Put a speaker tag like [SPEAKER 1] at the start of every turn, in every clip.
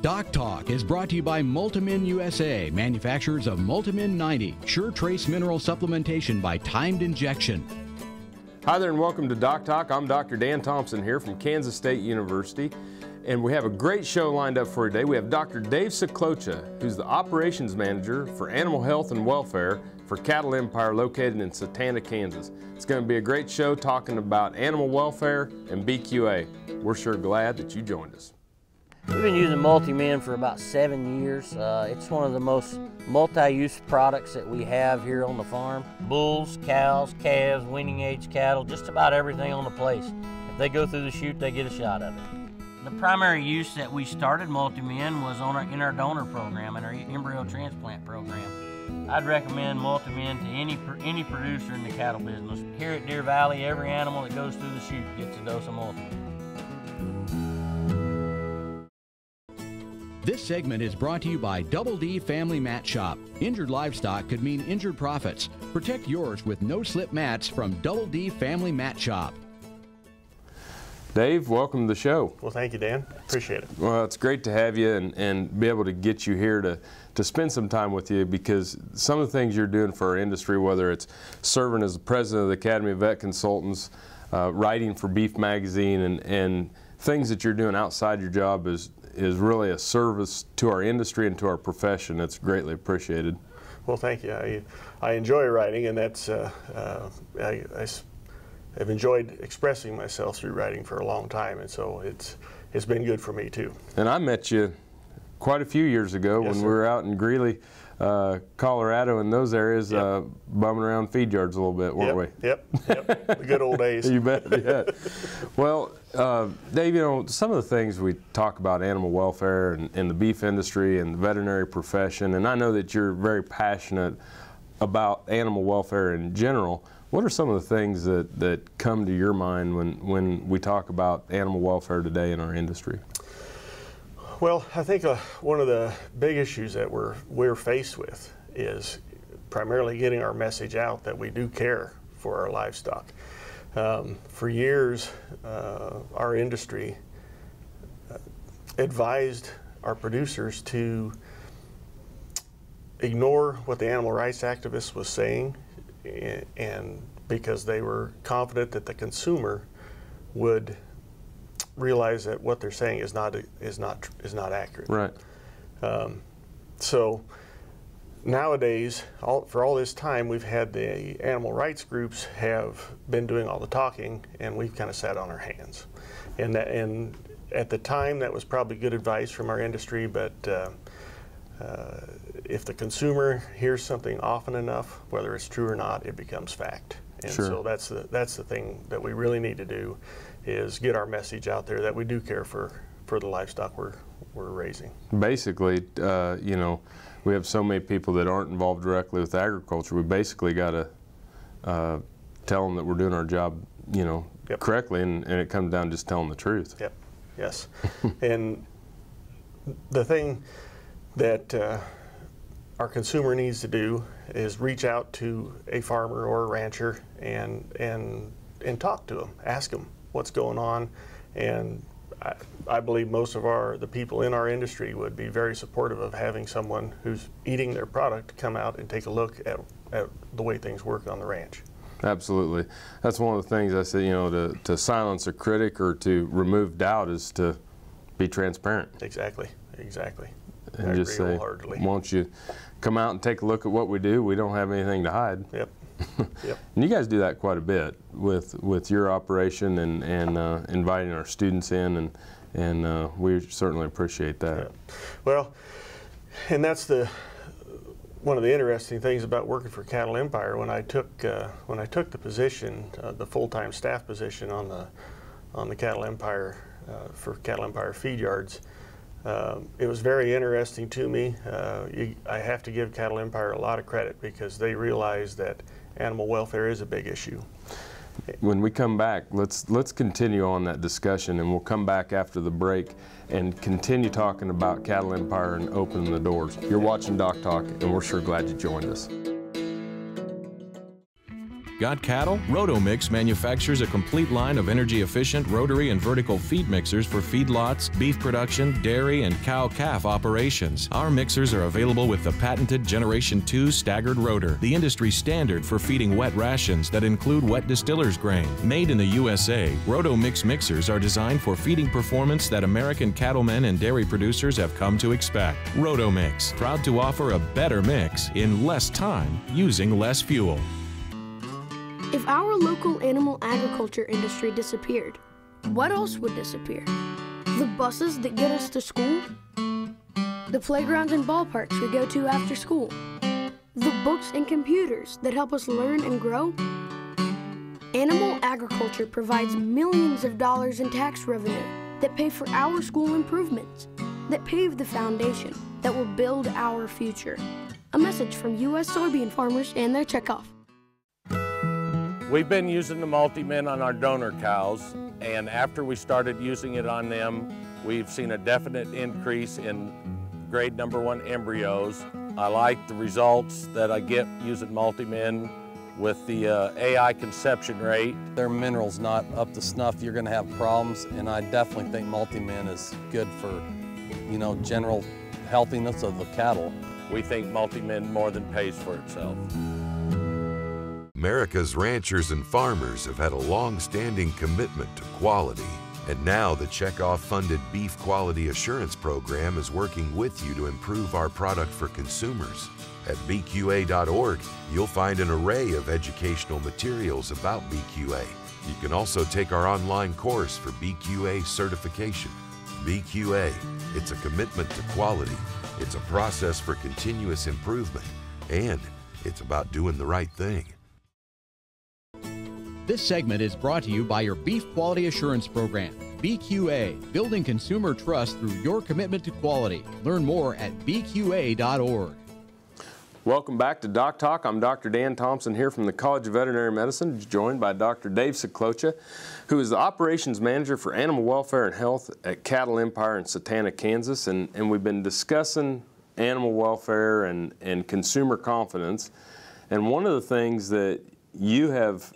[SPEAKER 1] DocTalk is brought to you by Multimin USA, manufacturers of Multimin 90, Sure Trace Mineral Supplementation by Timed Injection.
[SPEAKER 2] Hi there and welcome to DocTalk. I'm Dr. Dan Thompson here from Kansas State University, and we have a great show lined up for today. We have Dr. Dave Ciclocha, who's the Operations Manager for Animal Health and Welfare for Cattle Empire located in Satanta, Kansas. It's going to be a great show talking about animal welfare and BQA. We're sure glad that you joined us.
[SPEAKER 3] We've been using Multimin for about 7 years. It's one of the most multi-use products that we have here on the farm. Bulls, cows, calves, weaning age cattle, just about everything on the place. If they go through the chute, they get a shot of it. The primary use that we started Multimin was in our donor program, in our embryo transplant program. I'd recommend Multimin to any producer in the cattle business. Here at Deer Valley, every animal that goes through the chute gets a dose of Multimin.
[SPEAKER 1] This segment is brought to you by Double D Family Mat Shop. Injured livestock could mean injured profits. Protect yours with no-slip mats from Double D Family Mat Shop.
[SPEAKER 2] Dave, welcome to the show.
[SPEAKER 4] Well, thank you, Dan. Appreciate it.
[SPEAKER 2] Well, it's great to have you and be able to get you here to spend some time with you, because some of the things you're doing for our industry, whether it's serving as the president of the Academy of Vet Consultants, writing for Beef Magazine, and things that you're doing outside your job is really a service to our industry and to our profession. It's greatly appreciated.
[SPEAKER 4] Well, thank you. I enjoy writing, and that's I've enjoyed expressing myself through writing for a long time, and so it's been good for me too. And
[SPEAKER 2] I met you quite a few years ago. Yes, when we were out in Greeley, Colorado, in those areas, bumming around feed yards a little bit, weren't we?
[SPEAKER 4] Yep. The good old days.
[SPEAKER 2] You bet, yeah. Well, Dave, you know, some of the things we talk about animal welfare and the beef industry and the veterinary profession, and I know that you're very passionate about animal welfare in general. What are some of the things that come to your mind when we talk about animal welfare today in our industry?
[SPEAKER 4] Well, I think one of the big issues that we're faced with is primarily getting our message out that we do care for our livestock. For years, our industry advised our producers to ignore what the animal rights activists was saying, and because they were confident that the consumer would realize that what they're saying is not accurate.
[SPEAKER 2] Right.
[SPEAKER 4] So nowadays, for all this time, we've had the animal rights groups have been doing all the talking, and we've kind of sat on our hands. And at the time, that was probably good advice from our industry, but if the consumer hears something often enough, whether it's true or not, it becomes fact. And
[SPEAKER 2] sure.
[SPEAKER 4] So that's the thing that we really need to do, is get our message out there that we do care for the livestock we're raising.
[SPEAKER 2] Basically, you know, we have so many people that aren't involved directly with agriculture. We basically got to tell them that we're doing our job, you know,
[SPEAKER 4] yep.
[SPEAKER 2] correctly, and it comes down to just telling the truth.
[SPEAKER 4] Yep. Yes. And the thing that our consumer needs to do is reach out to a farmer or a rancher and talk to them, ask them what's going on, and I believe most of the people in our industry would be very supportive of having someone who's eating their product come out and take a look at the way things work on the ranch.
[SPEAKER 2] Absolutely. That's one of the things I say, you know, to silence a critic or to remove doubt is to be transparent.
[SPEAKER 4] Exactly.
[SPEAKER 2] And
[SPEAKER 4] I
[SPEAKER 2] just
[SPEAKER 4] agree
[SPEAKER 2] say, why don't you come out and take a look at what we do? We don't have anything to hide.
[SPEAKER 4] Yep.
[SPEAKER 2] And you guys do that quite a bit with your operation and inviting our students in, and we certainly appreciate that.
[SPEAKER 4] Yeah. Well, and that's one of the interesting things about working for Cattle Empire. When I took the position, the full-time staff position on the Cattle Empire for Cattle Empire feed yards, it was very interesting to me. I have to give Cattle Empire a lot of credit, because they realized that animal welfare is a big issue.
[SPEAKER 2] When we come back, let's continue on that discussion, and we'll come back after the break and continue talking about Cattle Empire and opening the doors. You're watching DocTalk, and we're sure glad you joined us.
[SPEAKER 5] Got cattle? Rotomix manufactures a complete line of energy-efficient rotary and vertical feed mixers for feedlots, beef production, dairy, and cow-calf operations. Our mixers are available with the patented Generation 2 staggered rotor, the industry standard for feeding wet rations that include wet distiller's grain. Made in the USA, Rotomix mixers are designed for feeding performance that American cattlemen and dairy producers have come to expect. Rotomix, proud to offer a better mix in less time using less fuel.
[SPEAKER 6] If our local animal agriculture industry disappeared, what else would disappear? The buses that get us to school? The playgrounds and ballparks we go to after school? The books and computers that help us learn and grow? Animal agriculture provides millions of dollars in tax revenue that pay for our school improvements, that pave the foundation that will build our future. A message from U.S. soybean farmers and their checkoff.
[SPEAKER 7] We've been using the multi-min on our donor cows, and after we started using it on them, we've seen a definite increase in grade number 1 embryos. I like the results that I get using multi-min with the AI conception rate.
[SPEAKER 8] Their minerals not up to snuff, you're going to have problems, and I definitely think multi-min is good for, general healthiness of the cattle.
[SPEAKER 7] We think multi-min more than pays for itself.
[SPEAKER 9] America's ranchers and farmers have had a long-standing commitment to quality, and now the Checkoff-funded Beef Quality Assurance Program is working with you to improve our product for consumers. At BQA.org, you'll find an array of educational materials about BQA. You can also take our online course for BQA certification. BQA, it's a commitment to quality, it's a process for continuous improvement, and it's about doing the right thing.
[SPEAKER 1] This segment is brought to you by your Beef Quality Assurance Program, BQA, building consumer trust through your commitment to quality. Learn more at BQA.org.
[SPEAKER 2] Welcome back to Doc Talk. I'm Dr. Dan Thompson here from the College of Veterinary Medicine, joined by Dr. Dave Seclocha, who is the Operations Manager for Animal Welfare and Health at Cattle Empire in Satana, Kansas. And we've been discussing animal welfare and consumer confidence. And one of the things that you have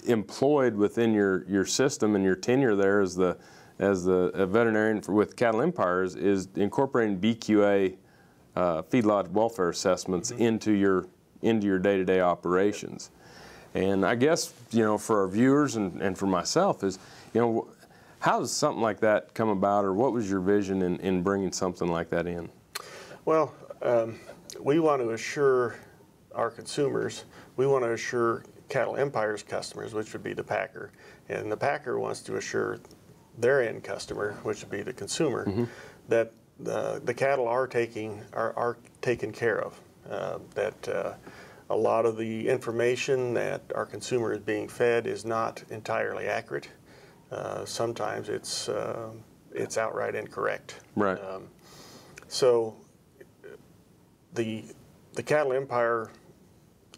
[SPEAKER 2] employed within your system and your tenure there as a veterinarian with Cattle Empires is incorporating BQA feedlot welfare assessments into your day-to-day operations. And I guess, for our viewers and for myself is, how does something like that come about, or what was your vision in bringing something like that in?
[SPEAKER 4] Well, we want to assure our consumers, we want to assure Cattle Empire's customers, which would be the packer, and the packer wants to assure their end customer, which would be the consumer, that the cattle are taken care of. That a lot of the information that our consumer is being fed is not entirely accurate. Sometimes it's outright incorrect.
[SPEAKER 2] Right.
[SPEAKER 4] So the Cattle Empire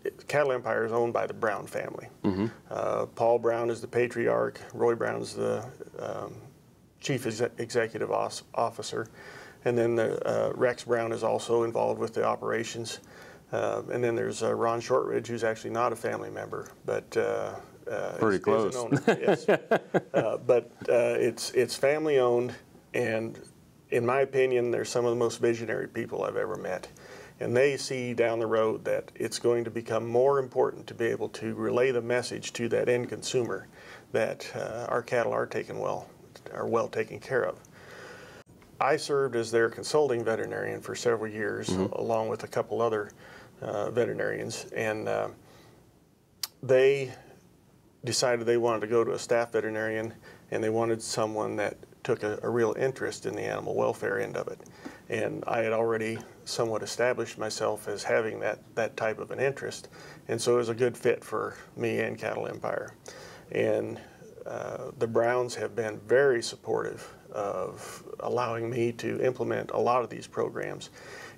[SPEAKER 4] is owned by the Brown family. Paul Brown is the patriarch. Roy Brown is the chief executive officer. And then Rex Brown is also involved with the operations. And then there's Ron Shortridge, who's actually not a family member, but
[SPEAKER 2] pretty close.
[SPEAKER 4] Is an owner, yes. But it's family owned, and in my opinion, they're some of the most visionary people I've ever met. And they see down the road that it's going to become more important to be able to relay the message to that end consumer that our cattle are well taken care of. I served as their consulting veterinarian for several years, along with a couple other veterinarians, and they decided they wanted to go to a staff veterinarian, and they wanted someone that took a real interest in the animal welfare end of it. And I had already somewhat established myself as having that type of an interest, and so it was a good fit for me and Cattle Empire. And the Browns have been very supportive of allowing me to implement a lot of these programs.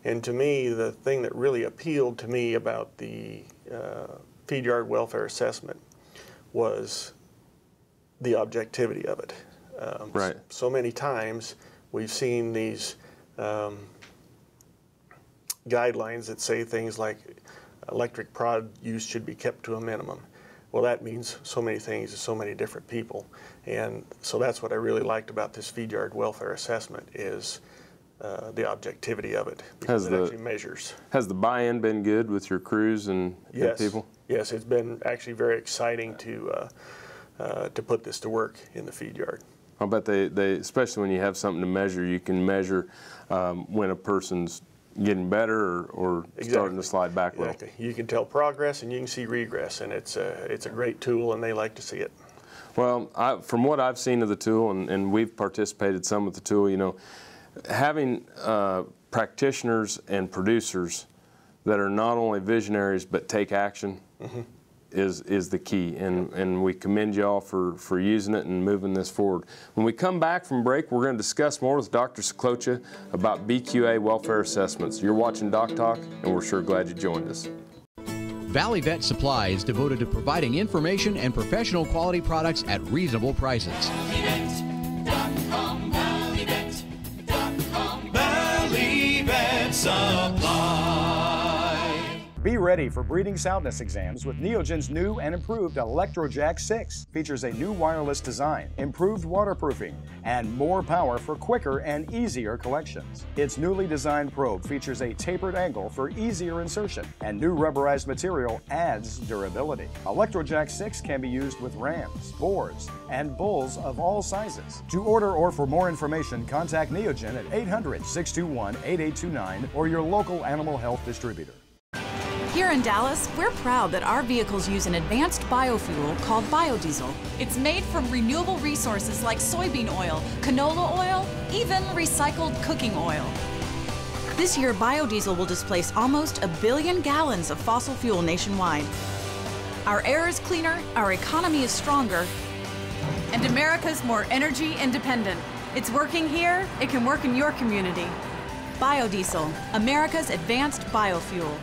[SPEAKER 4] And to me, the thing that really appealed to me about the feed yard welfare assessment was the objectivity of it.
[SPEAKER 2] Right.
[SPEAKER 4] So many times we've seen these guidelines that say things like electric prod use should be kept to a minimum. Well, that means so many things to so many different people. And so that's what I really liked about this feed yard welfare assessment is the objectivity of it, because it actually measures.
[SPEAKER 2] Has the buy-in been good with your crews and people?
[SPEAKER 4] Yes, it's been actually very exciting to put this to work in the feed yard.
[SPEAKER 2] I'll bet they especially when you have something to measure, you can measure when a person's getting better or starting to slide back a little.
[SPEAKER 4] Exactly. You can tell progress and you can see regress, and it's a great tool, and they like to see it.
[SPEAKER 2] Well, from what I've seen of the tool, and we've participated some with the tool, you know, having practitioners and producers that are not only visionaries but take action is the key, and we commend y'all for using it and moving this forward. When we come back from break, we're going to discuss more with Dr. Seclocha about BQA welfare assessments. You're watching Doc Talk, and we're sure glad you joined us.
[SPEAKER 1] Valley Vet Supply is devoted to providing information and professional quality products at reasonable prices.
[SPEAKER 10] ValleyVet.com, ValleyVet.com, Valley Vet Supply.
[SPEAKER 11] Be ready for breeding soundness exams with Neogen's new and improved ElectroJack 6. Features a new wireless design, improved waterproofing, and more power for quicker and easier collections. Its newly designed probe features a tapered angle for easier insertion, and new rubberized material adds durability. ElectroJack 6 can be used with rams, boars, and bulls of all sizes. To order or for more information, contact Neogen at 800-621-8829 or your local animal health distributor.
[SPEAKER 12] Here in Dallas, we're proud that our vehicles use an advanced biofuel called biodiesel. It's made from renewable resources like soybean oil, canola oil, even recycled cooking oil. This year, biodiesel will displace almost 1 billion gallons of fossil fuel nationwide. Our air is cleaner, our economy is stronger, and America's more energy independent. It's working here, it can work in your community. Biodiesel, America's advanced biofuel.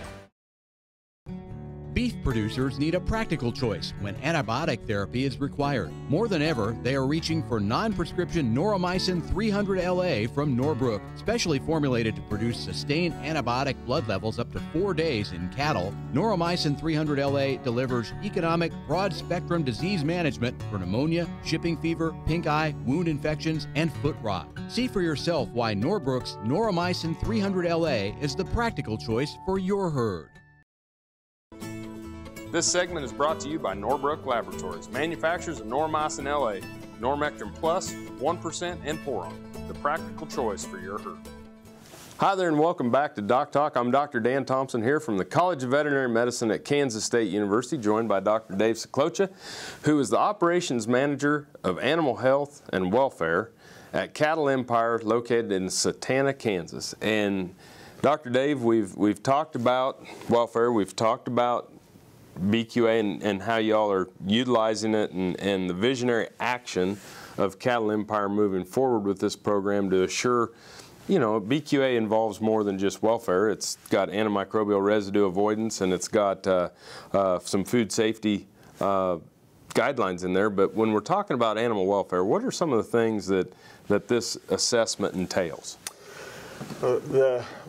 [SPEAKER 1] Beef producers need a practical choice when antibiotic therapy is required. More than ever, they are reaching for non-prescription Noromycin 300 LA from Norbrook. Specially formulated to produce sustained antibiotic blood levels up to 4 days in cattle, Noromycin 300 LA delivers economic, broad-spectrum disease management for pneumonia, shipping fever, pink eye, wound infections, and foot rot. See for yourself why Norbrook's Noromycin 300 LA is the practical choice for your herd.
[SPEAKER 2] This segment is brought to you by Norbrook Laboratories, manufacturers of Noromycin LA, Normectin Plus, 1%, and Poron, the practical choice for your herd. Hi there and welcome back to Doc Talk. I'm Dr. Dan Thompson here from the College of Veterinary Medicine at Kansas State University, joined by Dr. Dave Seclocha, who is the Operations Manager of Animal Health and Welfare at Cattle Empire located in Satana, Kansas. And Dr. Dave, we've talked about welfare, we've talked about BQA and how y'all are utilizing it and the visionary action of Cattle Empire moving forward with this program to assure, you know, BQA involves more than just welfare. It's got antimicrobial residue avoidance and it's got some food safety guidelines in there. But when we're talking about animal welfare, what are some of the things that this assessment entails?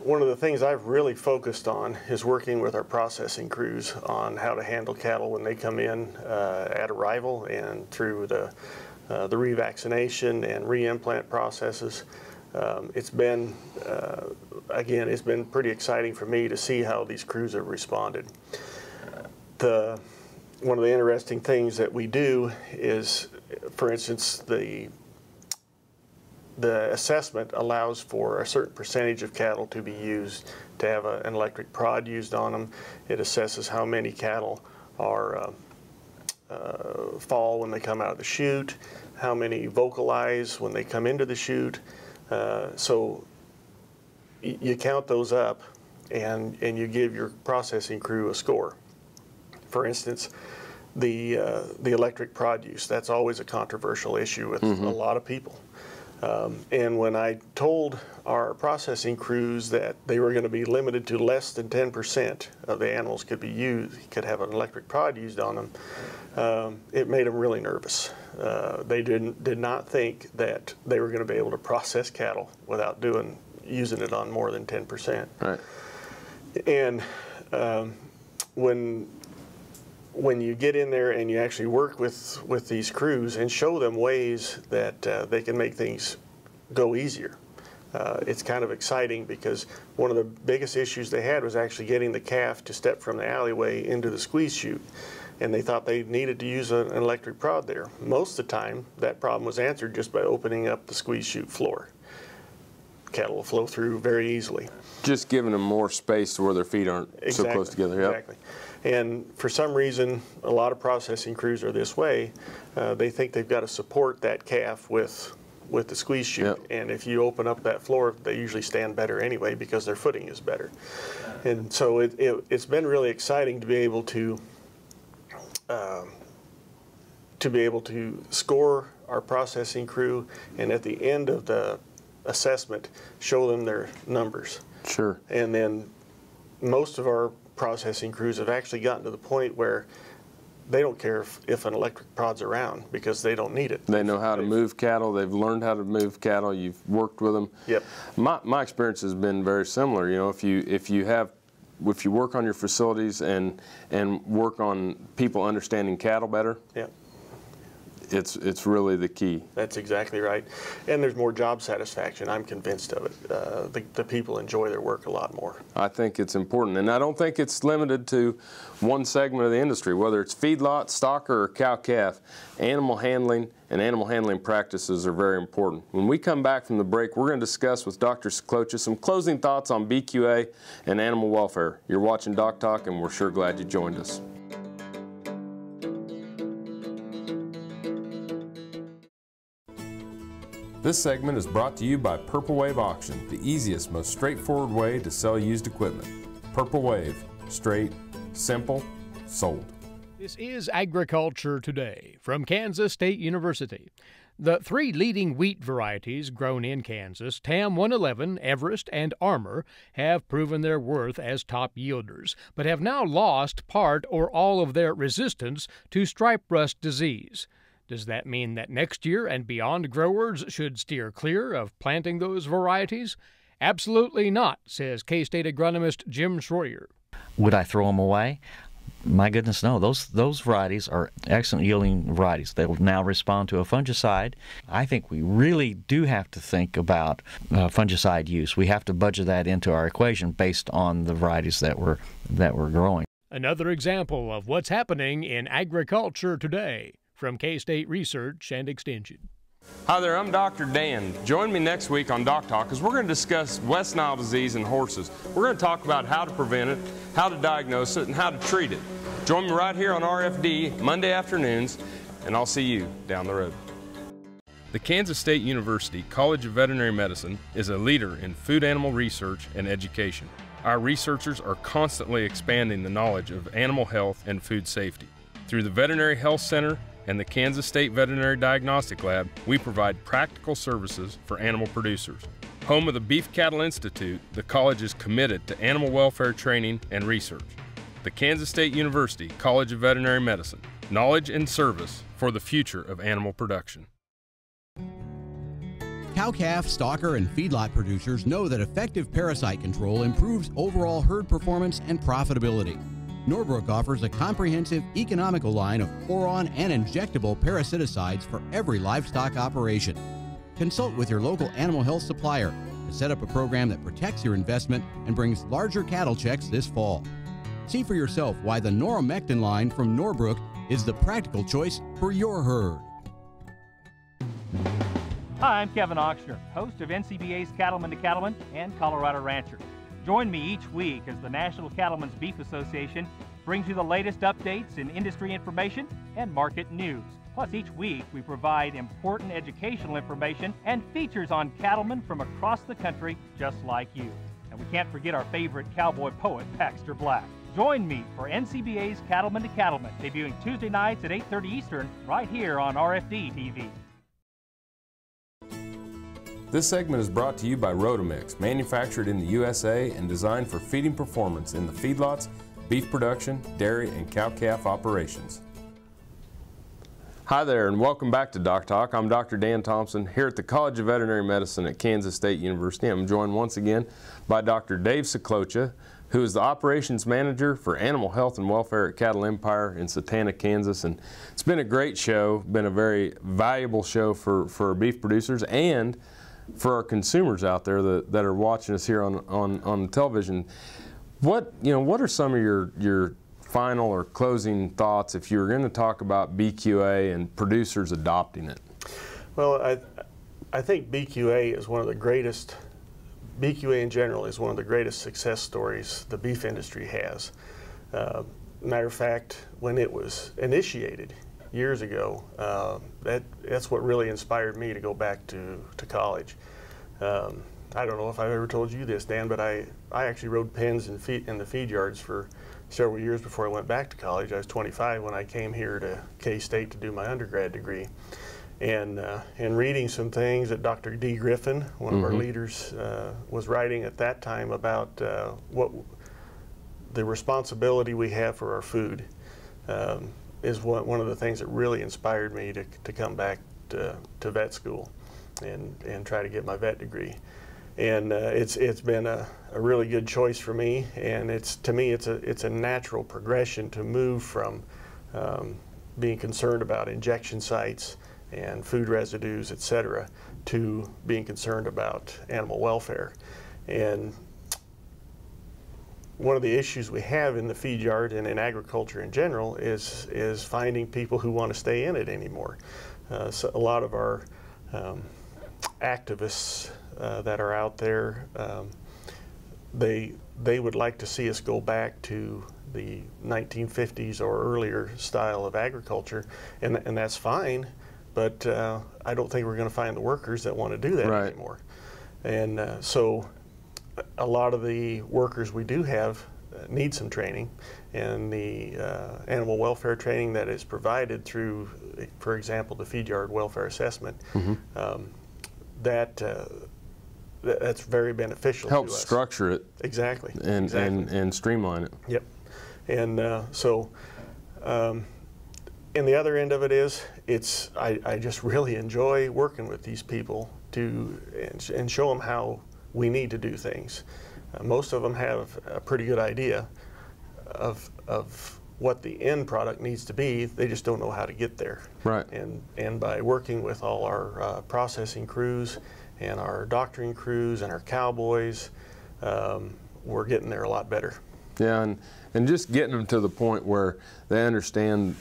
[SPEAKER 4] One of the things I've really focused on is working with our processing crews on how to handle cattle when they come in at arrival and through the revaccination and reimplant processes. It's been, again, it's been pretty exciting for me to see how these crews have responded. One of the interesting things that we do is, for instance, the assessment allows for a certain percentage of cattle to be used, to have an electric prod used on them. It assesses how many cattle are fall when they come out of the chute, how many vocalize when they come into the chute. So you count those up and you give your processing crew a score. For instance, the electric prod use, that's always a controversial issue with a lot of people. And when I told our processing crews that they were going to be limited to less than 10% of the animals could have an electric prod used on them, it made them really nervous. They did not think that they were going to be able to process cattle without using it on more than 10%.
[SPEAKER 2] Right.
[SPEAKER 4] And when when you get in there and you actually work with these crews and show them ways that they can make things go easier, it's kind of exciting, because one of the biggest issues they had was actually getting the calf to step from the alleyway into the squeeze chute. And they thought they needed to use an electric prod there. Most of the time, that problem was answered just by opening up the squeeze chute floor. Cattle will flow through very easily.
[SPEAKER 2] Just giving them more space to where their feet aren't so close together. Yep.
[SPEAKER 4] Exactly. And for some reason, a lot of processing crews are this way. They think they've got to support that calf with the squeeze chute.
[SPEAKER 2] Yep.
[SPEAKER 4] And if you open up that floor, they usually stand better anyway because their footing is better. And so it's been really exciting to be able to score our processing crew, and at the end of the assessment, show them their numbers.
[SPEAKER 2] Sure.
[SPEAKER 4] And then most of our processing crews have actually gotten to the point where they don't care if an electric prod's around, because they don't need it.
[SPEAKER 2] They know how to move cattle. They've learned how to move cattle. You've worked with them.
[SPEAKER 4] Yep.
[SPEAKER 2] My experience has been very similar. You know, if you work on your facilities and work on people understanding cattle better,
[SPEAKER 4] yep,
[SPEAKER 2] it's really the key.
[SPEAKER 4] That's exactly right. And there's more job satisfaction. I'm convinced of it. The people enjoy their work a lot more.
[SPEAKER 2] I think it's important, and I don't think it's limited to one segment of the industry, whether it's feedlot, stocker, or cow-calf. Animal handling and animal handling practices are very important. When we come back from the break, we're going to discuss with Dr. Seclocha some closing thoughts on BQA and animal welfare. You're watching Doc Talk, and we're sure glad you joined us. This segment is brought to you by Purple Wave Auction, the easiest, most straightforward way to sell used equipment. Purple Wave, straight, simple, sold.
[SPEAKER 13] This is Agriculture Today from Kansas State University. The three leading wheat varieties grown in Kansas, TAM 111, Everest, and Armour, have proven their worth as top yielders, but have now lost part or all of their resistance to stripe rust disease. Does that mean that next year and beyond growers should steer clear of planting those varieties? Absolutely not, says K-State agronomist Jim Schroyer.
[SPEAKER 14] Would I throw them away? My goodness, no. Those varieties are excellent yielding varieties. They will now respond to a fungicide. I think we really do have to think about fungicide use. We have to budget that into our equation based on the varieties that we're growing.
[SPEAKER 13] Another example of what's happening in agriculture today from K-State Research and Extension.
[SPEAKER 2] Hi there, I'm Dr. Dan. Join me next week on Doc Talk, because we're going to discuss West Nile disease in horses. We're going to talk about how to prevent it, how to diagnose it, and how to treat it. Join me right here on RFD Monday afternoons, and I'll see you down the road. The Kansas State University College of Veterinary Medicine is a leader in food animal research and education. Our researchers are constantly expanding the knowledge of animal health and food safety. Through the Veterinary Health Center and the Kansas State Veterinary Diagnostic Lab, we provide practical services for animal producers. Home of the Beef Cattle Institute, the college is committed to animal welfare training and research. The Kansas State University College of Veterinary Medicine, knowledge and service for the future of animal production.
[SPEAKER 1] Cow-calf, stocker, and feedlot producers know that effective parasite control improves overall herd performance and profitability. Norbrook offers a comprehensive, economical line of pour-on and injectable parasiticides for every livestock operation. Consult with your local animal health supplier to set up a program that protects your investment and brings larger cattle checks this fall. See for yourself why the Noromectin line from Norbrook is the practical choice for your herd.
[SPEAKER 15] Hi, I'm Kevin Ochsner, host of NCBA's Cattleman to Cattleman and Colorado Rancher. Join me each week as the National Cattlemen's Beef Association brings you the latest updates in industry information and market news. Plus, each week we provide important educational information and features on cattlemen from across the country just like you. And we can't forget our favorite cowboy poet, Baxter Black. Join me for NCBA's Cattleman to Cattleman, debuting Tuesday nights at 8:30 Eastern, right here on RFD TV.
[SPEAKER 2] This segment is brought to you by Rotomix, manufactured in the USA and designed for feeding performance in the feedlots, beef production, dairy, and cow-calf operations. Hi there, and welcome back to Doc Talk. I'm Dr. Dan Thompson here at the College of Veterinary Medicine at Kansas State University. I'm joined once again by Dr. Dave Seclocha, who is the operations manager for animal health and welfare at Cattle Empire in Satanta, Kansas. And it's been a great show, been a very valuable show for beef producers and for our consumers out there that are watching us here on television. What are some of your final or closing thoughts if you were going to talk about BQA and producers adopting it?
[SPEAKER 4] Well, I think BQA is one of the greatest, BQA in general is one of the greatest success stories the beef industry has. Matter of fact, when it was initiated years ago, that's what really inspired me to go back to college. I don't know if I've ever told you this, Dan, but I actually rode pens in the feed yards for several years before I went back to college. I was 25 when I came here to K-State to do my undergrad degree. And reading some things that Dr. D. Griffin, one of our leaders, was writing at that time about what the responsibility we have for our food is one of the things that really inspired me to come back to vet school and try to get my vet degree. And it's been a really good choice for me, and to me it's a natural progression to move from being concerned about injection sites and food residues, etc., to being concerned about animal welfare. And one of the issues we have in the feed yard and in agriculture in general is finding people who want to stay in it anymore. So a lot of our activists that are out there, they would like to see us go back to the 1950s or earlier style of agriculture, and that's fine. But I don't think we're going to find the workers that want to do that anymore. And so a lot of the workers we do have need some training, and the animal welfare training that is provided through, for example, the feed yard welfare assessment, that's very beneficial to us.
[SPEAKER 2] Helps structure it.
[SPEAKER 4] Exactly.
[SPEAKER 2] And streamline it.
[SPEAKER 4] Yep. And and the other end of it is, I just really enjoy working with these people and show them how we need to do things. Most of them have a pretty good idea of what the end product needs to be. They just don't know how to get there.
[SPEAKER 2] Right.
[SPEAKER 4] And by working with all our processing crews and our doctoring crews and our cowboys, we're getting there a lot better.
[SPEAKER 2] Yeah, and just getting them to the point where they understand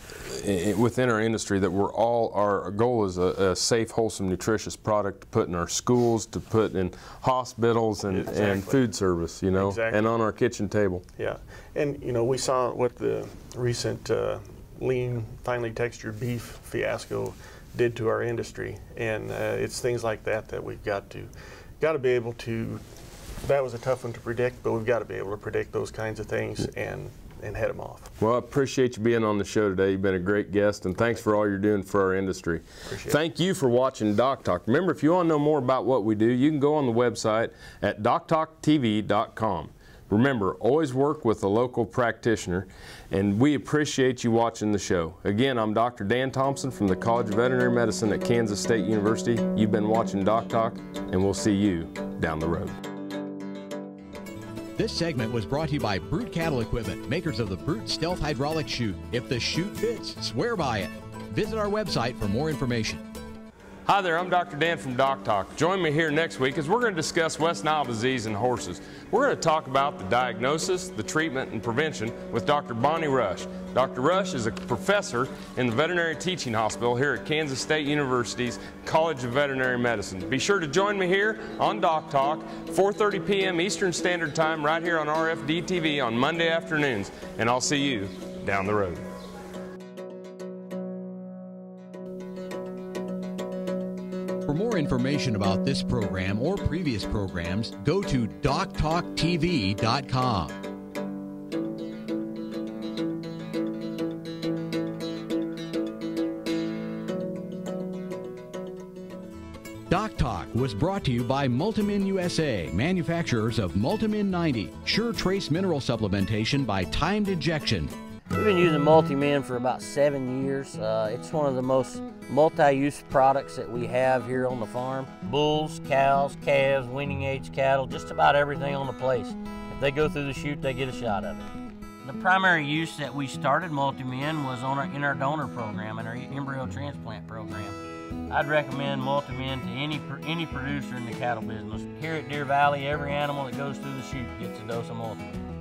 [SPEAKER 2] within our industry that our goal is a safe, wholesome, nutritious product to put in our schools, to put in hospitals and food service, and on our kitchen table.
[SPEAKER 4] Yeah, and we saw what the recent lean, finely textured beef fiasco did to our industry, and it's things like that we've got to be able to. That was a tough one to predict, but we've got to be able to predict those kinds of things and head them off.
[SPEAKER 2] Well, I appreciate you being on the show today. You've been a great guest, and thanks for all you're doing for our industry. Thank you for watching DocTalk. Remember, if you want to know more about what we do, you can go on the website at DocTalkTV.com. Remember, always work with a local practitioner, and we appreciate you watching the show. Again, I'm Dr. Dan Thompson from the College of Veterinary Medicine at Kansas State University. You've been watching DocTalk, and we'll see you down the road.
[SPEAKER 1] This segment was brought to you by Brute Cattle Equipment, makers of the Brute Stealth Hydraulic Chute. If the chute fits, swear by it. Visit our website for more information.
[SPEAKER 2] Hi there, I'm Dr. Dan from DocTalk. Join me here next week as we're going to discuss West Nile disease in horses. We're going to talk about the diagnosis, the treatment, and prevention with Dr. Bonnie Rush. Dr. Rush is a professor in the Veterinary Teaching Hospital here at Kansas State University's College of Veterinary Medicine. Be sure to join me here on DocTalk, 4:30 p.m. Eastern Standard Time, right here on RFD TV on Monday afternoons. And I'll see you down the road.
[SPEAKER 1] For more information about this program or previous programs, go to DocTalkTV.com. DocTalk was brought to you by Multimin USA, manufacturers of Multimin 90, sure trace mineral supplementation by timed injection.
[SPEAKER 3] We've been using Multimin for about 7 years. It's one of the most multi-use products that we have here on the farm. Bulls, cows, calves, weaning age cattle, just about everything on the place. they go through the chute, they get a shot of it. The primary use that we started Multi-Men was in our donor program, in our embryo transplant program. I'd recommend Multi-Men to any producer in the cattle business. Here at Deer Valley, every animal that goes through the chute gets a dose of Multi-Men.